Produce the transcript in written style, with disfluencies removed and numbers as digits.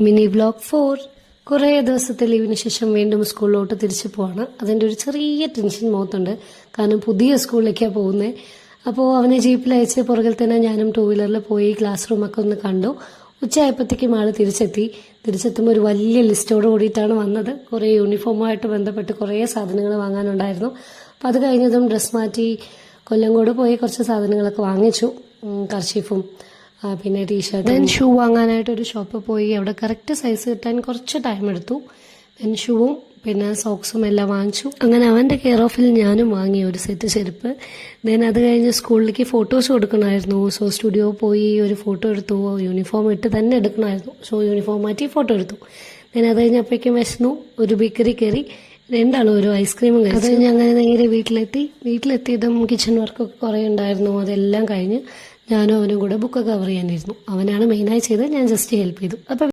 Mini vlog 4 കുറേ ദിവസത്തെ ലീവിന് ശേഷം വീണ്ടും സ്കൂളിലോട്ട് തിരിച്ചു പോവാണ്. അതിൻ്റെ ഒരു ചെറിയ ടെൻഷൻ മുഖത്തുണ്ട്. കാരണം പുതിയ സ്കൂളിലേക്കാണ് പോകുന്നത്. അപ്പോൾ അവനെ ജീപ്പിൽ അയച്ച് പുറകിൽ തന്നെ ഞാനും 2 വീലറിൽ പോയി ക്ലാസ് റൂമൊക്കെ ഒന്ന് കണ്ടു. ഉച്ചയായപ്പോഴത്തേക്കും ആൾ തിരിച്ചെത്തുമ്പോൾ ഒരു വലിയ ലിസ്റ്റോട് കൂടിയിട്ടാണ് വന്നത്. കുറേ യൂണിഫോമുമായിട്ട് ബന്ധപ്പെട്ട് കുറേ സാധനങ്ങൾ വാങ്ങാനുണ്ടായിരുന്നു. അപ്പോൾ അത് കഴിഞ്ഞതും ഡ്രസ്സ് മാറ്റി കൊല്ലങ്കോട് പോയി കുറച്ച് സാധനങ്ങളൊക്കെ വാങ്ങിച്ചു. കർച്ചീഫും പിന്നെ ടീഷർട്ട്. ദെൻ ഷൂ വാങ്ങാനായിട്ട് ഒരു ഷോപ്പിൽ പോയി. അവിടെ കറക്റ്റ് സൈസ് കിട്ടാൻ കുറച്ച് ടൈം എടുത്തു. ദെൻ ഷൂവും പിന്നെ സോക്സും എല്ലാം വാങ്ങിച്ചു. അങ്ങനെ അവൻ്റെ കെയർ ഓഫിൽ ഞാനും വാങ്ങി ഒരു സെറ്റ് ചെരുപ്പ്. ദെൻ അത് കഴിഞ്ഞ് സ്കൂളിലേക്ക് ഫോട്ടോസ് കൊടുക്കണമായിരുന്നു. സോ സ്റ്റുഡിയോ പോയി ഒരു ഫോട്ടോ എടുത്തു. യൂണിഫോം ഇട്ട് തന്നെ എടുക്കണമായിരുന്നു. സോ യൂണിഫോം മാറ്റി ഫോട്ടോ എടുത്തു. ദെൻ അത് കഴിഞ്ഞപ്പോഴേക്കും വിശന്നു. ഒരു ബേക്കറി കയറി രണ്ടാളും ഒരു ഐസ്ക്രീമും കഴിച്ചു. അത് കഴിഞ്ഞ് അങ്ങനെ നേരെ വീട്ടിലെത്തിയതും കിച്ചൺ വർക്കൊക്കെ കുറേ ഉണ്ടായിരുന്നു. അതെല്ലാം കഴിഞ്ഞ് ഞാനും അവനും കൂടെ ബുക്ക് കവർ ചെയ്യാനിരുന്നു. അവനാണ് മെയിനായി ചെയ്തത്, ഞാൻ ജസ്റ്റ് ഹെൽപ്പ് ചെയ്തു. അപ്പം